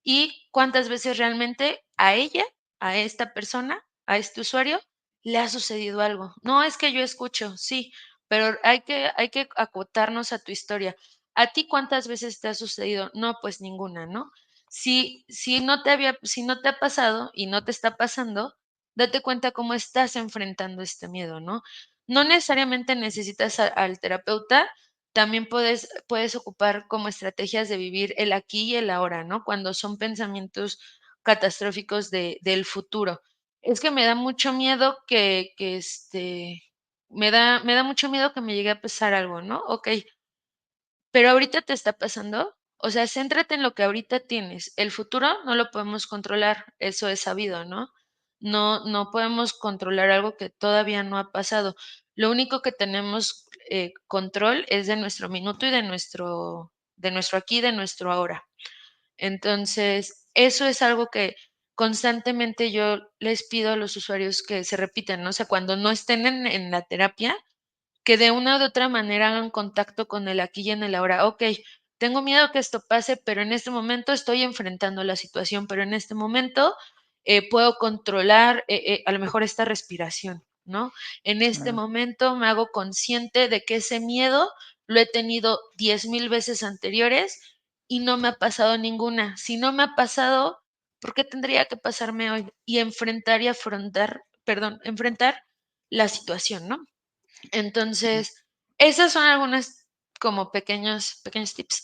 y cuántas veces realmente a ella, a esta persona, a este usuario, le ha sucedido algo. No es que yo escucho, sí, pero hay que acotarnos a tu historia. ¿A ti cuántas veces te ha sucedido? No, pues ninguna, ¿no? Si no te ha pasado y no te está pasando, date cuenta cómo estás enfrentando este miedo, ¿no? No necesariamente necesitas al terapeuta, también puedes ocupar como estrategias de vivir el aquí y el ahora, ¿no? Cuando son pensamientos catastróficos del futuro. Es que me da mucho miedo me da mucho miedo que me llegue a pasar algo, ¿no? Okey, pero ahorita te está pasando, o sea, céntrate en lo que ahorita tienes. El futuro no lo podemos controlar, eso es sabido, ¿no? No podemos controlar algo que todavía no ha pasado. Lo único que tenemos, control es de nuestro minuto y de nuestro aquí, de nuestro ahora. Entonces, eso es algo que constantemente yo les pido a los usuarios que se repitan, ¿no? O sea, cuando no estén en la terapia, que de una u otra manera hagan contacto con el aquí y en el ahora. Okey, tengo miedo que esto pase, pero en este momento estoy enfrentando la situación, pero en este momento, puedo controlar, a lo mejor esta respiración, ¿no? En este Claro. momento me hago consciente de que ese miedo lo he tenido 10,000 veces anteriores y no me ha pasado ninguna. Si no me ha pasado, ¿por qué tendría que pasarme hoy? Y enfrentar y afrontar, perdón, enfrentar la situación, ¿no? Entonces, esas son algunas como pequeños tips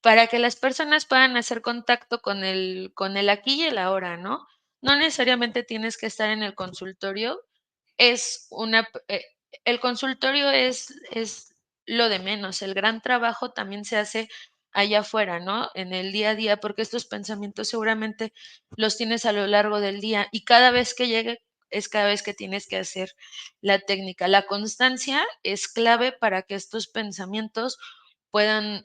para que las personas puedan hacer contacto con el aquí y el ahora, ¿no? No necesariamente tienes que estar en el consultorio, es una p el consultorio es lo de menos, el gran trabajo también se hace allá afuera, ¿no? En el día a día, porque estos pensamientos seguramente los tienes a lo largo del día y cada vez que llegue es cada vez que tienes que hacer la técnica. La constancia es clave para que estos pensamientos puedan,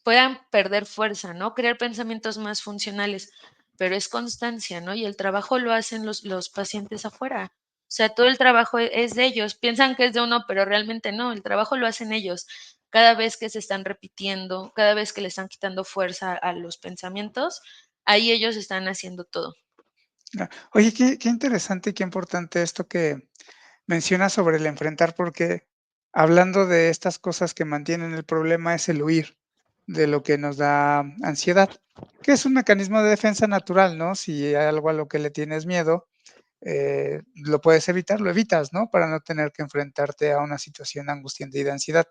puedan perder fuerza, ¿no? Crear pensamientos más funcionales, pero es constancia, ¿no? Y el trabajo lo hacen los pacientes afuera. O sea, todo el trabajo es de ellos. Piensan que es de uno, pero realmente no, el trabajo lo hacen ellos. Cada vez que se están repitiendo, cada vez que le están quitando fuerza a los pensamientos, ahí ellos están haciendo todo. Oye, qué interesante y qué importante esto que mencionas sobre el enfrentar, porque hablando de estas cosas que mantienen el problema es el huir de lo que nos da ansiedad, que es un mecanismo de defensa natural, ¿no? Si hay algo a lo que le tienes miedo, lo puedes evitar, lo evitas, ¿no? Para no tener que enfrentarte a una situación angustiante y de ansiedad.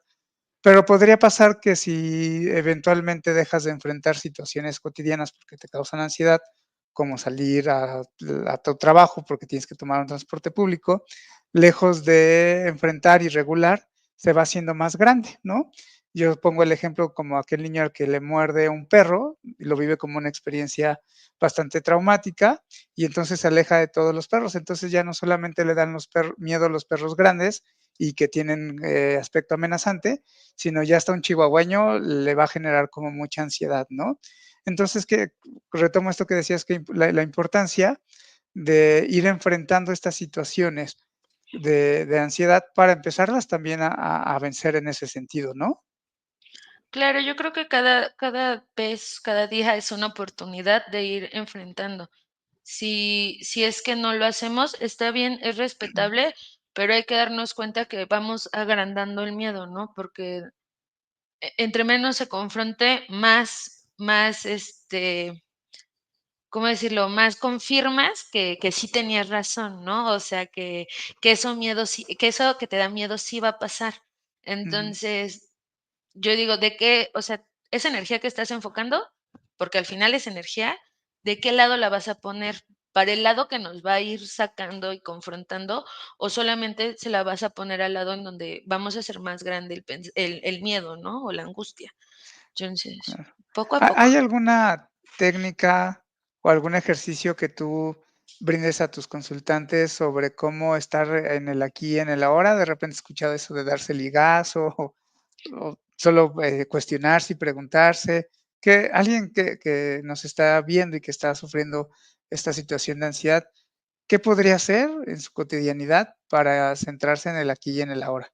Pero podría pasar que si eventualmente dejas de enfrentar situaciones cotidianas porque te causan ansiedad, como salir a tu trabajo porque tienes que tomar un transporte público, lejos de enfrentar y regular, se va haciendo más grande, ¿no? Yo pongo el ejemplo como aquel niño al que le muerde un perro y lo vive como una experiencia bastante traumática y entonces se aleja de todos los perros. Entonces ya no solamente le dan miedo a los perros grandes y que tienen aspecto amenazante, sino ya hasta un chihuahueño le va a generar como mucha ansiedad, ¿no? Entonces, que retomo esto que decías, que la importancia de ir enfrentando estas situaciones de ansiedad para empezarlas también a vencer en ese sentido, ¿no? Claro, yo creo que cada vez, cada día es una oportunidad de ir enfrentando. Si es que no lo hacemos, está bien, es respetable, pero hay que darnos cuenta que vamos agrandando el miedo, ¿no? Porque entre menos se confronte, más, ¿cómo decirlo? Más confirmas que sí tenías razón, ¿no? O sea, que eso miedo sí que eso que te da miedo sí va a pasar. Ujú, Entonces, yo digo, ¿de qué? O sea, esa energía que estás enfocando, porque al final es energía, ¿de qué lado la vas a poner? ¿Para el lado que nos va a ir sacando y confrontando, o solamente se la vas a poner al lado en donde vamos a hacer más grande el miedo, ¿no? O la angustia. Entonces, claro. poco a poco. ¿Hay alguna técnica o algún ejercicio que tú brindes a tus consultantes sobre cómo estar en el aquí y en el ahora? De repente he escuchado eso de darse ligazo o solo cuestionarse y preguntarse. Que alguien que nos está viendo y que está sufriendo esta situación de ansiedad, ¿qué podría hacer en su cotidianidad para centrarse en el aquí y en el ahora?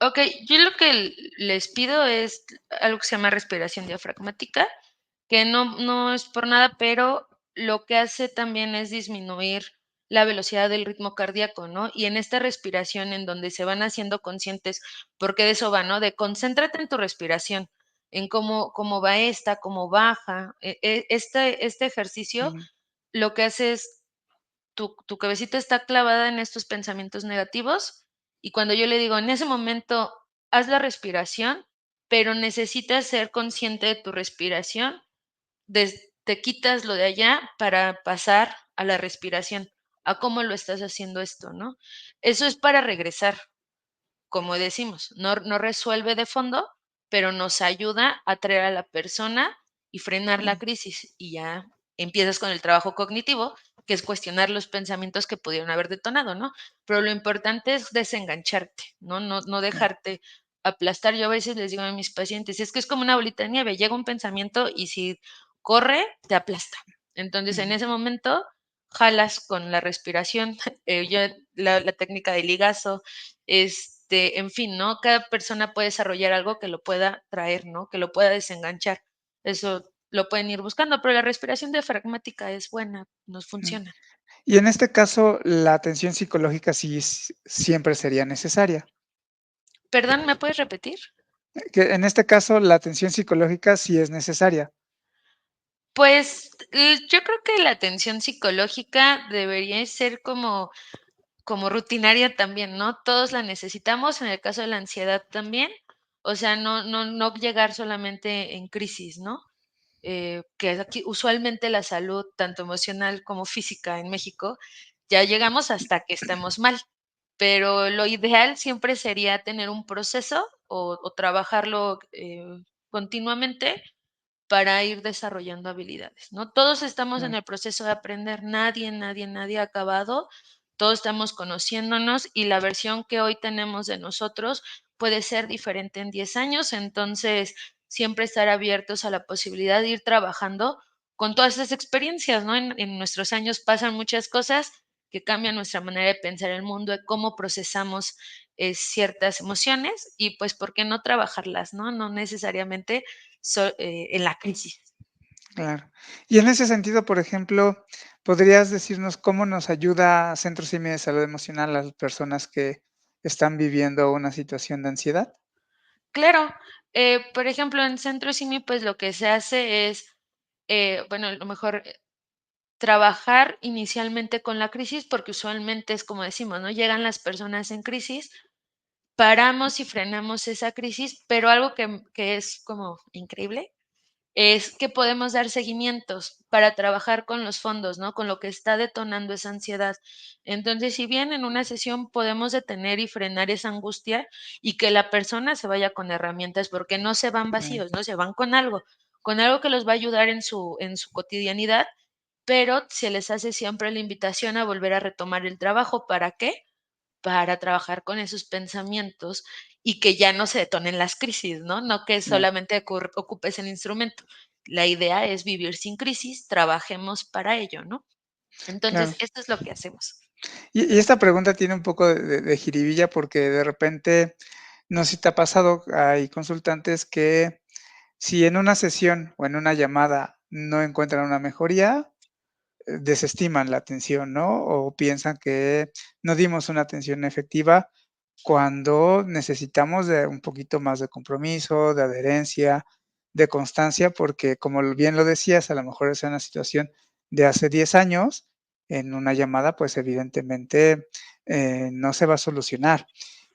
Okey, yo lo que les pido es algo que se llama respiración diafragmática, que no es por nada, pero lo que hace también es disminuir la velocidad del ritmo cardíaco, ¿no? Y en esta respiración en donde se van haciendo conscientes, porque de eso va, ¿no? De concéntrate en tu respiración, en cómo va esta, cómo baja. Este ejercicio Ujú, lo que hace es tu cabecita está clavada en estos pensamientos negativos y cuando yo le digo, en ese momento, haz la respiración, pero necesitas ser consciente de tu respiración, te quitas lo de allá para pasar a la respiración, a cómo lo estás haciendo esto, ¿no? Eso es para regresar, como decimos, no resuelve de fondo, pero nos ayuda a traer a la persona y frenar la ujú, crisis. Y ya empiezas con el trabajo cognitivo, que es cuestionar los pensamientos que pudieron haber detonado, ¿no? Pero lo importante es desengancharte, ¿no? No claro, dejarte aplastar. Yo a veces les digo a mis pacientes, es que es como una bolita de nieve, llega un pensamiento y si corre, te aplasta. Entonces, en ujú, ese momento, jalas con la respiración, yo la técnica del ligazo, en fin, ¿no? Cada persona puede desarrollar algo que lo pueda traer, ¿no? Que lo pueda desenganchar. Eso lo pueden ir buscando, pero la respiración diafragmática es buena, nos claro. funciona. Y en este caso, la atención psicológica sí siempre sería necesaria. Perdón, ¿me puedes repetir? Que en este caso, la atención psicológica sí es necesaria. Pues yo creo que la atención psicológica debería ser como rutinaria también, ¿no? Todos la necesitamos, en el caso de la ansiedad también. O sea, no llegar solamente en crisis, ¿no? Que aquí usualmente la salud, tanto emocional como física en México, ya llegamos hasta que estemos mal, pero lo ideal siempre sería tener un proceso o trabajarlo continuamente para ir desarrollando habilidades, ¿no? Todos estamos en Claro, el proceso de aprender, nadie ha acabado, todos estamos conociéndonos y la versión que hoy tenemos de nosotros puede ser diferente en 10 años, entonces siempre estar abiertos a la posibilidad de ir trabajando con todas esas experiencias, ¿no? En nuestros años pasan muchas cosas que cambian nuestra manera de pensar el mundo, de cómo procesamos ciertas emociones y pues, ¿por qué no trabajarlas, no? No necesariamente en la crisis. claro. Y en ese sentido, por ejemplo, ¿podrías decirnos cómo nos ayuda Centro CIMI de Salud Emocional a las personas que están viviendo una situación de ansiedad? Claro, por ejemplo, en Centro Simi, pues lo que se hace es, bueno, a lo mejor trabajar inicialmente con la crisis, porque usualmente es como decimos, ¿no? Llegan las personas en crisis, paramos y frenamos esa crisis, pero algo que es como increíble es que podemos dar seguimientos para trabajar con los fondos, ¿no? Con lo que está detonando esa ansiedad. Entonces, si bien en una sesión podemos detener y frenar esa angustia y que la persona se vaya con herramientas, porque no se van Mm, vacíos, ¿no? Se van con algo que los va a ayudar en su cotidianidad, pero se les hace siempre la invitación a volver a retomar el trabajo. ¿Para qué? Para trabajar con esos pensamientos y que ya no se detonen las crisis, ¿no? No que claro, solamente ocupes el instrumento. La idea es vivir sin crisis, trabajemos para ello, ¿no? Entonces, claro. esto es lo que hacemos. Y esta pregunta tiene un poco de jiribilla porque de repente, no sé si te ha pasado, hay consultantes que si en una sesión o en una llamada no encuentran una mejoría, desestiman la atención, ¿no? O piensan que no dimos una atención efectiva cuando necesitamos de un poquito más de compromiso, de adherencia, de constancia, porque como bien lo decías, a lo mejor es una situación de hace 10 años, en una llamada, pues evidentemente no se va a solucionar.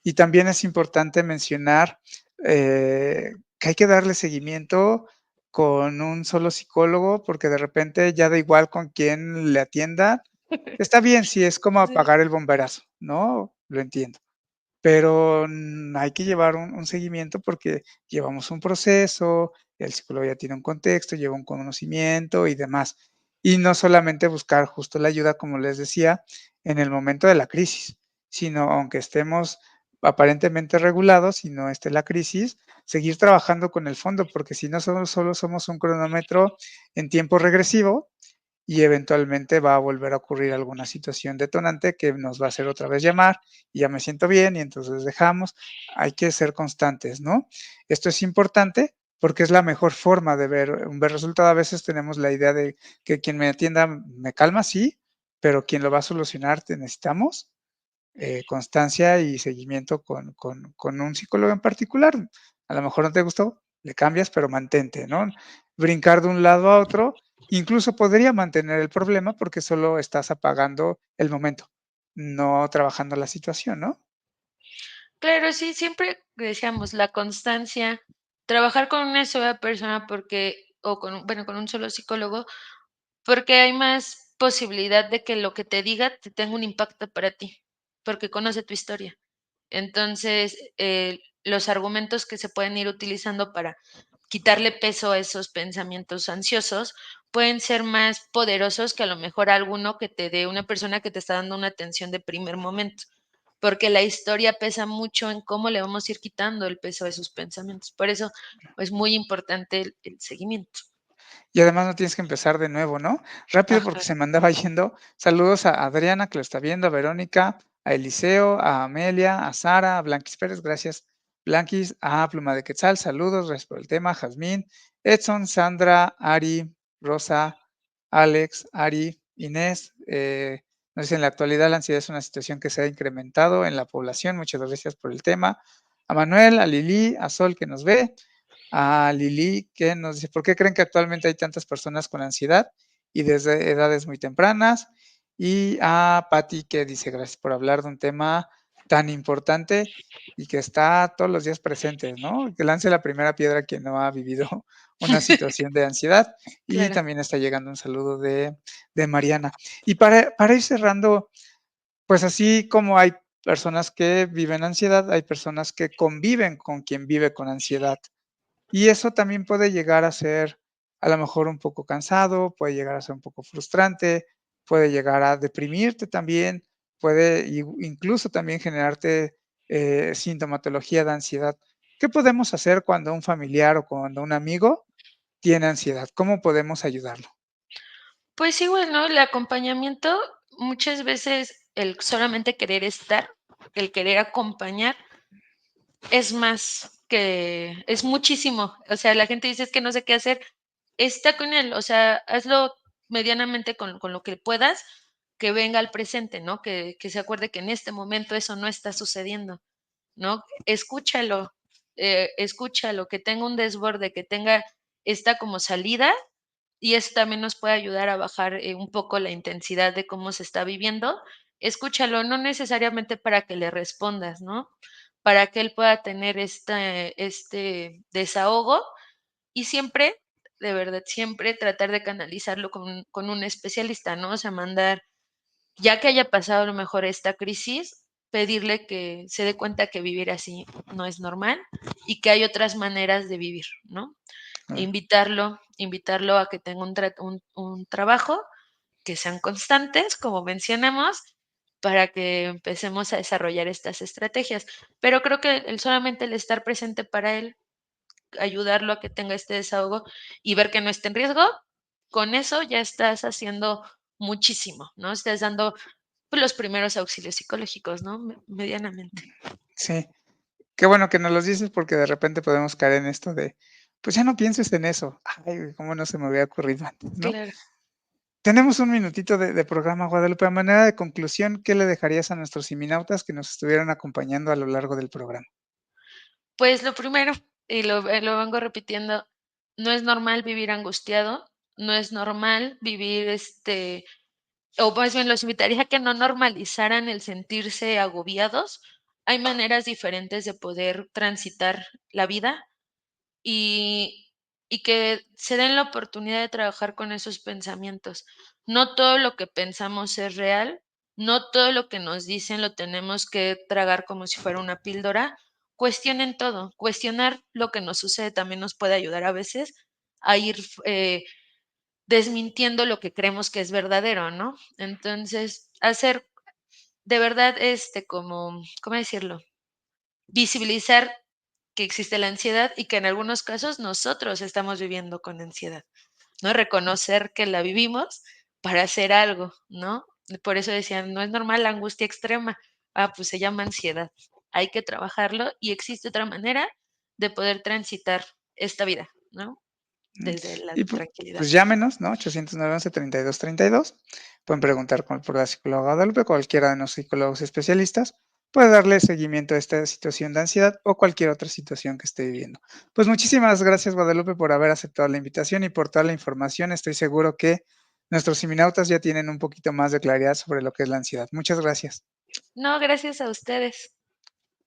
Y también es importante mencionar que hay que darle seguimiento con un solo psicólogo, porque de repente ya da igual con quién le atienda. Está bien si es como Sí. apagar el bomberazo, ¿no? Lo entiendo. Pero hay que llevar un seguimiento porque llevamos un proceso, el psicólogo ya tiene un contexto, lleva un conocimiento y demás. Y no solamente buscar justo la ayuda, como les decía, en el momento de la crisis, sino aunque estemos aparentemente regulados y no esté la crisis, seguir trabajando con el fondo, porque si no solo somos un cronómetro en tiempo regresivo y eventualmente va a volver a ocurrir alguna situación detonante que nos va a hacer otra vez llamar y ya me siento bien y entonces dejamos. Hay que ser constantes, ¿no? Esto es importante porque es la mejor forma de ver resultado. A veces tenemos la idea de que quien me atienda me calma, sí, pero quien lo va a solucionar te necesitamos constancia y seguimiento con un psicólogo en particular. A lo mejor no te gustó, le cambias, pero mantente, ¿no? Brincar de un lado a otro, incluso podría mantener el problema porque solo estás apagando el momento, no trabajando la situación, ¿no? Claro, sí, siempre decíamos la constancia, trabajar con una sola persona porque o con bueno, con un solo psicólogo, porque hay más posibilidad de que lo que te diga te tenga un impacto para ti, porque conoce tu historia. Entonces, los argumentos que se pueden ir utilizando para quitarle peso a esos pensamientos ansiosos pueden ser más poderosos que a lo mejor alguno que te dé una persona que te está dando una atención de primer momento, porque la historia pesa mucho en cómo le vamos a ir quitando el peso de sus pensamientos. Por eso es muy importante el seguimiento. Y además no tienes que empezar de nuevo, ¿no? Rápido porque Ajá, se me andaba yendo. Saludos a Adriana, que lo está viendo, a Verónica, a Eliseo, a Amelia, a Sara, a Blanquis Pérez, gracias. Blanquis, a Pluma de Quetzal, saludos, gracias por el tema. Jazmín, Edson, Sandra, Ari, Rosa, Alex, Ari, Inés. Nos dice, en la actualidad la ansiedad es una situación que se ha incrementado en la población. Muchas gracias por el tema. A Manuel, a Lili, a Sol que nos ve, a Lili, que nos dice, ¿por qué creen que actualmente hay tantas personas con ansiedad y desde edades muy tempranas? Y a Patti, que dice, gracias por hablar de un tema tan importante y que está todos los días presente, ¿no? Que lance la primera piedra quien no ha vivido una situación de ansiedad. Y claro. también está llegando un saludo de Mariana. Y para ir cerrando, pues así como hay personas que viven ansiedad, hay personas que conviven con quien vive con ansiedad. Y eso también puede llegar a ser, a lo mejor, un poco cansado, puede llegar a ser un poco frustrante, puede llegar a deprimirte también, puede incluso también generarte sintomatología de ansiedad. ¿Qué podemos hacer cuando un familiar o cuando un amigo tiene ansiedad? ¿Cómo podemos ayudarlo? Pues igual, ¿no? El acompañamiento, muchas veces el solamente querer estar, el querer acompañar, es más que es muchísimo. O sea, la gente dice: "Es que no sé qué hacer". Está con él, o sea, hazlo medianamente con lo que puedas, que venga al presente, ¿no? Que se acuerde que en este momento eso no está sucediendo, ¿no? Escúchalo, que tenga un desborde, que tenga esta como salida, y eso también nos puede ayudar a bajar, un poco la intensidad de cómo se está viviendo. Escúchalo, no necesariamente para que le respondas, ¿no? Para que él pueda tener este desahogo y siempre, de verdad, siempre tratar de canalizarlo con un especialista, ¿no? O sea, mandar, ya que haya pasado a lo mejor esta crisis, pedirle que se dé cuenta que vivir así no es normal y que hay otras maneras de vivir, ¿no? Ah, Invitarlo a que tenga un trabajo, que sean constantes, como mencionamos, para que empecemos a desarrollar estas estrategias. Pero creo que solamente el estar presente para él, ayudarlo a que tenga este desahogo y ver que no esté en riesgo, con eso ya estás haciendo muchísimo, ¿no? Estás dando, pues, los primeros auxilios psicológicos, ¿no? Medianamente. sí, qué bueno que nos los dices porque de repente podemos caer en esto de, pues ya no pienses en eso. Ay, cómo no se me había ocurrido antes, ¿no? Claro. Tenemos un minutito de programa, Guadalupe. A manera de conclusión, ¿qué le dejarías a nuestros siminautas que nos estuvieran acompañando a lo largo del programa? Pues lo primero, y lo vengo repitiendo, no es normal vivir angustiado, no es normal vivir, o más bien los invitaría a que no normalizaran el sentirse agobiados. Hay maneras diferentes de poder transitar la vida y, y que se den la oportunidad de trabajar con esos pensamientos. No todo lo que pensamos es real, no todo lo que nos dicen lo tenemos que tragar como si fuera una píldora. Cuestionen todo, cuestionar lo que nos sucede también nos puede ayudar a veces a ir desmintiendo lo que creemos que es verdadero, ¿no? Entonces, hacer de verdad, ¿cómo decirlo? Visibilizar que existe la ansiedad y que en algunos casos nosotros estamos viviendo con ansiedad, ¿no? Reconocer que la vivimos para hacer algo, ¿no? Por eso decían, no es normal la angustia extrema. Ah, pues se llama ansiedad. Hay que trabajarlo y existe otra manera de poder transitar esta vida, ¿no? Mm, Desde la y tranquilidad. pues llámenos, ¿no? 809-11-3232. Pueden preguntar por la psicóloga Guadalupe, cualquiera de los psicólogos especialistas puede darle seguimiento a esta situación de ansiedad o cualquier otra situación que esté viviendo. Pues muchísimas gracias, Guadalupe, por haber aceptado la invitación y por toda la información. Estoy seguro que nuestros seminautas ya tienen un poquito más de claridad sobre lo que es la ansiedad. Muchas gracias. No, gracias a ustedes.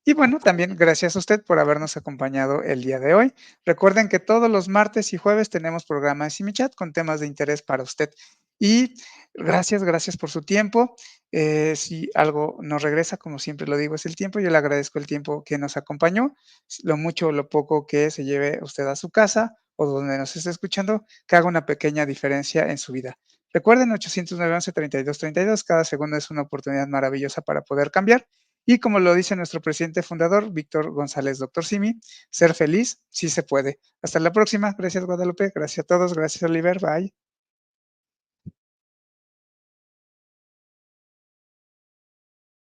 Y bueno, también gracias a usted por habernos acompañado el día de hoy. Recuerden que todos los martes y jueves tenemos programa de SimiChat con temas de interés para usted. Y gracias por su tiempo. Si algo nos regresa, como siempre lo digo, es el tiempo. Yo le agradezco el tiempo que nos acompañó, lo mucho o lo poco que se lleve usted a su casa o donde nos esté escuchando, que haga una pequeña diferencia en su vida. Recuerden, 809-11-3232, cada segundo es una oportunidad maravillosa para poder cambiar. Y como lo dice nuestro presidente fundador, Víctor González, doctor Simi, ser feliz sí se puede. Hasta la próxima. Gracias, Guadalupe. Gracias a todos. Gracias, Oliver. Bye.